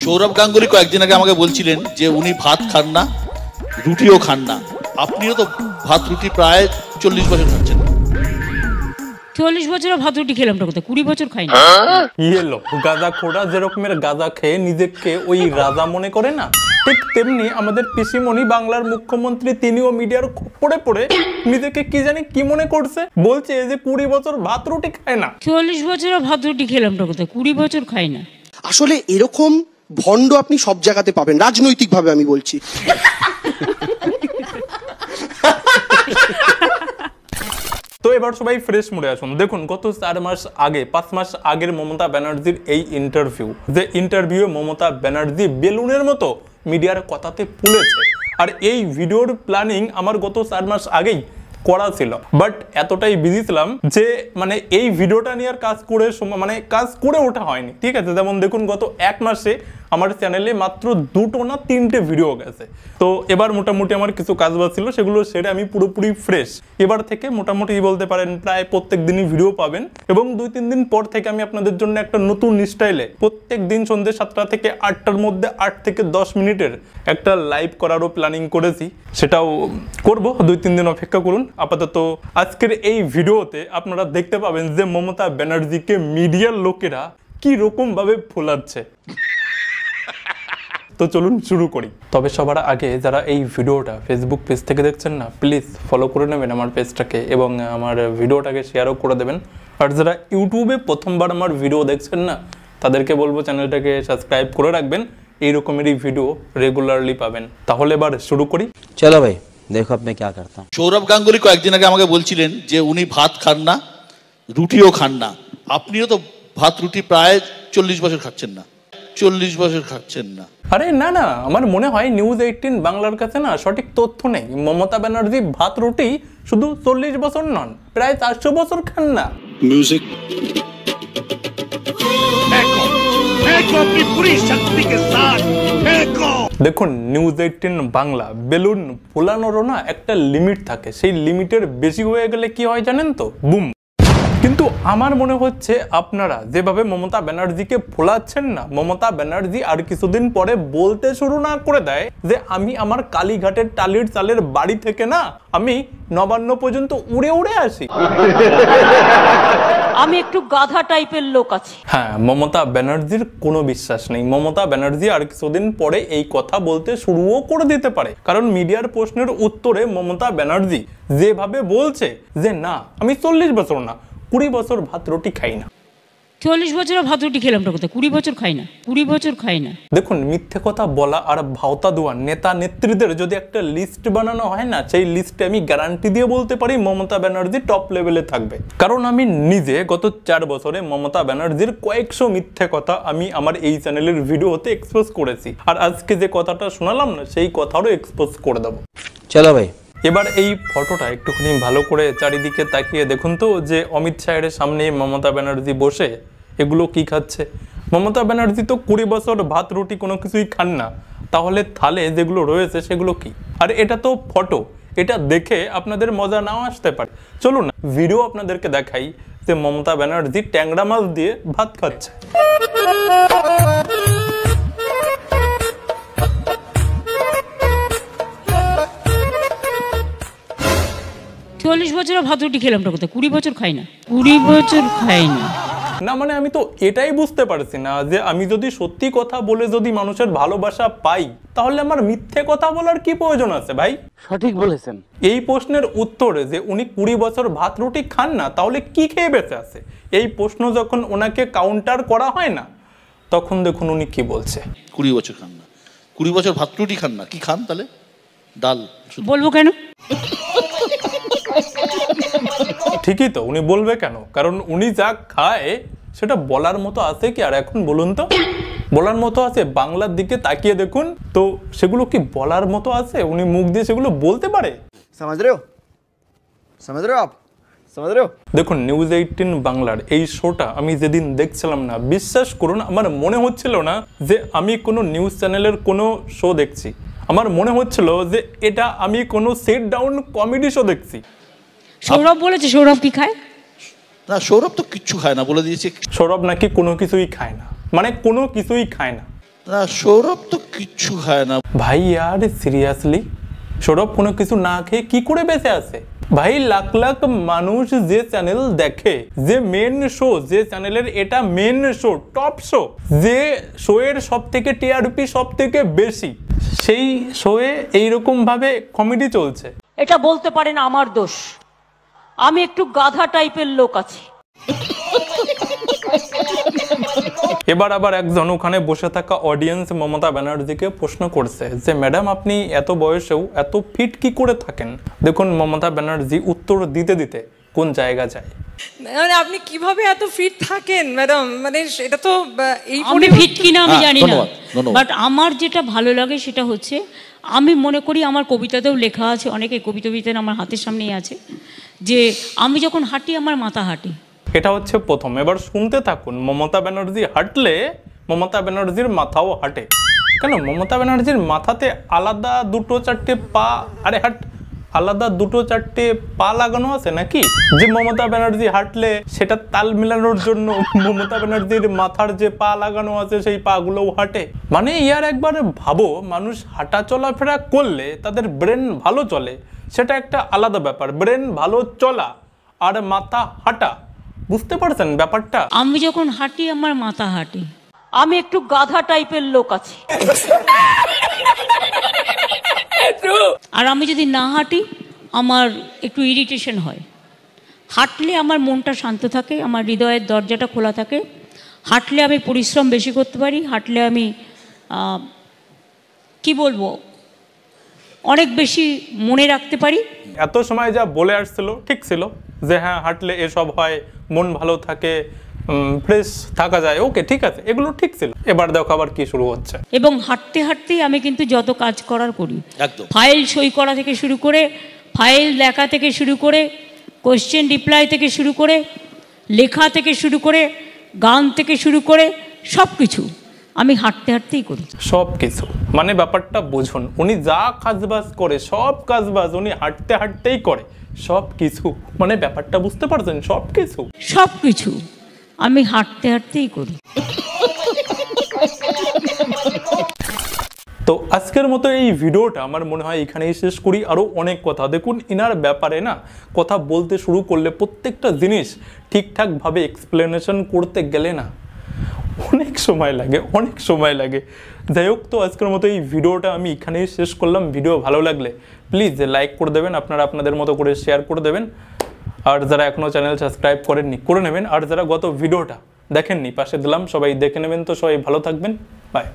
সৌরভ গাঙ্গুলি কয়েকদিন আগে আমাকে বলছিলেন যে উনি ভাত খান না, রুটিও খান না। আপনিও তো ভাত রুটি প্রায় 40 বছর খাচ্ছেন। 40 বছরে ভাত রুটি খেলাম না, 20 বছর খাই না। ইয়েলো গাঁজা খোড়া যেরকমের গাঁজা খেয়ে নিজেকে ওই রাজা মনে করে না, ঠিক তেমনি আমাদের পিসিমণি বাংলার মুখ্যমন্ত্রী তিনিও মিডিয়ার খপ্পরে পড়ে নিজেকে কি জানি কি মনে করছে, বলছে যে 20 বছর ভাত রুটি খায় না। 40 বছরে ভাত রুটি খেলাম না, 20 বছর খাই না। আসলে এরকম ভণ্ড আপনি সব জায়গাতে পাবেন, রাজনৈতিকভাবে আমি বলছি। তো এবার সবাই ফ্রেশ মোডে আসুন। দেখুন গত 4 মাস আগে 5 মাস আগের মমতা ব্যানার্জির এই ইন্টারভিউ মমতা ব্যানার্জি বেলুনের মতো মিডিয়ার কথাতে ফুলেছে। আর এই ভিডিওর প্ল্যানিং আমার গত 4 মাস আগেই করা ছিল, বাট এতটাই বিজি ছিলাম যে মানে এই ভিডিওটা নিয়ে আর কাজ করে ওঠা হয়নি। ঠিক আছে, যেমন দেখুন গত 1 মাসে আমার চ্যানেলে মাত্র 2টো না 3টে ভিডিও গেছে। তো এবার মোটামুটি আমার কিছু কাজ বাজ ছিল, সেগুলো সেরে আমি পুরোপুরি ফ্রেশ। এবার থেকে মোটামুটি বলতে পারেন প্রায় প্রত্যেক দিনই ভিডিও পাবেন, এবং 2-3 দিন পর থেকে আমি আপনাদের জন্য একটা নতুন স্টাইলে প্রত্যেক দিন সন্ধ্যে 7টা থেকে 8টার মধ্যে 8 থেকে 10 মিনিটের একটা লাইভ করারও প্ল্যানিং করেছি। সেটাও করব, 2-3 দিন অপেক্ষা করুন। আপাতত আজকের এই ভিডিওতে আপনারা দেখতে পাবেন যে মমতা ব্যানার্জিকে মিডিয়ার লোকেরা কি রকম ভাবে ফোলাচ্ছে। তো চলুন শুরু করি। তবে সবার আগে যারা এই ভিডিওটা ফেসবুক পেজ থেকে দেখছেন না, প্লিজ ফলো করে নেবেন আমার পেজটাকে এবং আমার ভিডিওটাকে শেয়ারও করে দেবেন। আর যারা ইউটিউবে প্রথমবার আমার ভিডিও দেখছেন না, তাদেরকে বলবো চ্যানেলটাকে সাবস্ক্রাইব করে রাখবেন, এই রকমেরই ভিডিও রেগুলারলি পাবেন। তাহলে এবার শুরু করি। চলো ভাই দেখো আপনি কি করতে। সৌরভ গাঙ্গুলি কয়েকদিন আগে আমাকে বলছিলেন যে উনি ভাত খান না, রুটিও খান না। আপনিও তো ভাত রুটি প্রায় 40 বছর খাচ্ছেন না। 40 বছর খাচ্ছেন না? আরে না না, আমার মনে হয় নিউজ 18 বাংলার কাছে না সঠিক তথ্য নেই। মমতা ব্যানার্জি ভাত রুটি শুধু 40 বছর নন, প্রায় 400 বছর খান না। মিউজিক দেখুন নিউজ 18 বাংলা বেলুন ফোলানোরও না একটা লিমিট থাকে, সেই লিমিটের বেশি হয়ে গেলে কি হয় জানেন তো, বুম। কিন্তু আমার মনে হচ্ছে আপনারা যেভাবে মমতা ব্যানার্জিকে ফোলাচ্ছেন না, মমতা ব্যানার্জি আর কিছুদিন পরে বলতে শুরু না করে দেয় যে আমি আমার কালীঘাটের টালির চালের বাড়ি থেকে না আমি নবান্ন পর্যন্ত উড়ে উড়ে আসি। আমি একটু গাধা টাইপের লোক আছি। হ্যাঁ, মমতা ব্যানার্জির কোনো বিশ্বাস নেই। মমতা ব্যানার্জি আর কিছুদিন পরে এই কথা বলতে শুরুও করে দিতে পারে, কারণ মিডিয়ার প্রশ্নের উত্তরে মমতা ব্যানার্জি যেভাবে বলছে যে না আমি 40 বছর না 20 বছর ভাত রুটি খাই না। 40 বছরে ভাত রুটি খেলাম না, 20 বছর খাই না। 20 বছর খাই না। দেখুন মিথ্যে কথা বলা আর ভাওতা দেওয়া নেতা নেত্রীদের যদি একটা লিস্ট বানানো হয় না, সেই লিস্টে আমি গ্যারান্টি দিয়ে বলতে পারি মমতা ব্যানার্জি টপ লেভেলে থাকবে। কারণ আমি নিজে গত 4 বছরে মমতা ব্যানার্জির কয়েকশো মিথ্যে কথা আমি আমার এই চ্যানেলের ভিডিওতে এক্সপোজ করেছি, আর আজকে যে কথাটা শোনালাম না সেই কথারও এক্সপোজ করে দেবো। চলো ভাই এবার এই ফটোটা একটুখানি ভালো করে চারিদিকে তাকিয়ে দেখুন তো, যে অমিত শাহের সামনে মমতা ব্যানার্জি বসে এগুলো কি খাচ্ছে। মমতা ব্যানার্জি তো 20 বছর ভাত রুটি কোনো কিছুই খান না, তাহলে থালে যেগুলো রয়েছে সেগুলো কি? আর এটা তো ফটো, এটা দেখে আপনাদের মজা নাও আসতে পারে। চলুন না ভিডিও আপনাদেরকে দেখাই যে মমতা ব্যানার্জি ট্যাংরা মাছ দিয়ে ভাত খাচ্ছে। 40 বছরে ভাত রুটি খেলাম না, 20 বছর খাই না। 20 বছর খাই না। না মানে আমি তো এটাই বুঝতে পারছি না যে আমি যদি সত্যি কথা বলে যদি মানুষের ভালোবাসা পাই, তাহলে আমার মিথ্যে কথা বলার কি প্রয়োজন আছে ভাই? সঠিক বলেছেন। এই প্রশ্নের উত্তরে যে উনি 20 বছর ভাত রুটি খান না, তাহলে কি খেয়ে বেঁচে আছে, এই প্রশ্ন যখন ওনাকে কাউন্টার করা হয় না, তখন দেখুন উনি কি বলছে। 20 বছর খান না, 20 বছর ভাত রুটি খান না, কি খান তাহলে? ডাল। বলবো কেন? ঠিকই তো, উনি বলবে কেন? কারণ উনি যা খায় সেটা বলার মতো আছে কি? আর এখন বলুন তো, বলার মতো আছে? বাংলার দিকে তাকিয়ে দেখুন তো, সেগুলো কি বলার মতো আছে? উনি মুখ দিয়ে সেগুলো বলতে পারে? समझ रहे हो आप समझ रहे हो? দেখুন নিউজ 18 বাংলার এই শোটা আমি যেদিন দেখছিলাম না, বিশ্বাস করুন আমার মনে হচ্ছিল না যে আমি কোনো নিউজ চ্যানেলের কোনো শো দেখছি। আমার মনে হচ্ছিল যে এটা আমি কোনো সেট ডাউন কমেডি শো দেখছি। সৌরভ বলেছে সৌরভ কি খায় না, সৌরভ তো কিচ্ছু খায় না বলে দিয়েছে। সৌরভ নাকি কোনো কিছুই খায় না, মানে কোনো কিছুই খায় না। না সৌরভ তো কিচ্ছু খায় না। ভাই यार সিরিয়াসলি সৌরভ কোনো কিছু না খেয়ে কি করে বেঁচে আছে? ভাই লাখ লাখ মানুষ যে চ্যানেল দেখে, যে মেন শো, যে চ্যানেলের এটা মেন শো, টপ শো, যে শো এর সব থেকে টিআরপি সব থেকে বেশি, সেই শোয়ে এইরকম ভাবে কমেডি চলছে। এটা বলতে পারেন আমার দোষ, আমি একটু গাধা টাইপের লোক আছি। এবার আবার একজন ওখানে বসে থাকা অডিয়েন্স মমতা ব্যানার্জিকে প্রশ্ন করছে যে ম্যাডাম আপনি এত বয়সেও এত ফিট কি করে থাকেন? দেখুন মমতা ব্যানার্জি উত্তর দিতে দিতে কোন জায়গা যায়। মানে আপনি কিভাবে এত ফিট থাকেন ম্যাডাম? মানে এটা তো এই আমি ফিট কিনা আমি জানি না, ধন্যবাদ। বাট আমার যেটা ভালো লাগে সেটা হচ্ছে আমি মনে করি আমার কবিতাতেও লেখা আছে, অনেকে কবিতা আমার হাতের সামনেই আছে, যে আমি যখন হাঁটি আমার মাথা হাঁটি। এটা হচ্ছে প্রথম। এবার শুনতে থাকুন, মমতা ব্যানার্জি হাঁটলে মমতা ব্যানার্জির মাথাও হাঁটে। কেন? মমতা ব্যানার্জির মাথাতে আলাদা দুটো চারটে পা, আরে হাট, আলাদা দুটো চারটে পা লাগানো আছে নাকি? যে মমতা ব্যানার্জি হাঁটলে সেটা তাল মিলানোর জন্য মমতা ব্যানার্জির মাথার যে পা লাগানো আছে সেই পা গুলোও হাঁটে। মানে ইয়ার একবার ভাবো, মানুষ হাঁটা চলাফেরা করলে তাদের ব্রেন ভালো চলে, সেটা একটা আলাদা ব্যাপার। ব্রেন ভালো চলা আর মাথা হাঁটা, বুঝতে পারছেন ব্যাপারটা? আমি যখন হাঁটি আমার মাথা হাঁটি। আমি একটু গাধা টাইপের লোক আছি। আর আমি যদি না হাঁটি আমার একটু ইরিটেশন হয়। হাঁটলে আমার মনটা শান্ত থাকে, আমার হৃদয়ের দরজাটা খোলা থাকে। হাঁটলে আমি পরিশ্রম বেশি করতে পারি, হাঁটলে আমি কি বলবো, অনেক বেশি মনে রাখতে পারি। এত সময় যা বলে আসছিল ঠিক ছিল, যে হ্যাঁ হাঁটলে এসব হয়, মন ভালো থাকে, ফ্রেশ থাকা যায়, ওকে ঠিক আছে, এগুলো ঠিক ছিল। এবার দেখো আবার কি শুরু হচ্ছে। এবং হাঁটতে হাঁটতেই আমি কিন্তু যত কাজ করার করি, একদম। ফাইল সই করা থেকে শুরু করে, ফাইল দেখা থেকে শুরু করে, কোশ্চেন রিপ্লাই থেকে শুরু করে, লেখা থেকে শুরু করে, গান থেকে শুরু করে সব কিছু আমি হাঁটতে হাঁটতেই করি। সব কিছু মানে ব্যাপারটা বুঝুন, উনি যা কাজবাজ করে সব কাজবাজ উনি হাঁটতে হাঁটতেই করে, সব কিছু মানে ব্যাপারটা বুঝতে পারছেন? সব কিছু সব কিছু আমি হাঁটতে হাঁটতেই করি। তো আজকের মতো এই ভিডিওটা আমার মনে হয় এখানেই শেষ করি। আরও অনেক কথা, দেখুন ইনার ব্যাপারে না কথা বলতে শুরু করলে প্রত্যেকটা জিনিস ঠিকঠাকভাবে এক্সপ্লেনেশন করতে গেলে না অনেক সময় লাগে, অনেক সময় লাগে। যাই হোক, তো আজকের মতো এই ভিডিওটা আমি এখানেই শেষ করলাম। ভিডিও ভালো লাগলে প্লিজ লাইক করে দেবেন, আপনারা আপনাদের মতো করে শেয়ার করে দেবেন। আর যারা এখনও চ্যানেল সাবস্ক্রাইব করেননি করে নেবেন। আর যারা গত ভিডিওটা দেখেননি পাশে দিলাম, সবাই দেখে নেবেন। তো সবাই ভালো থাকবেন, বাই।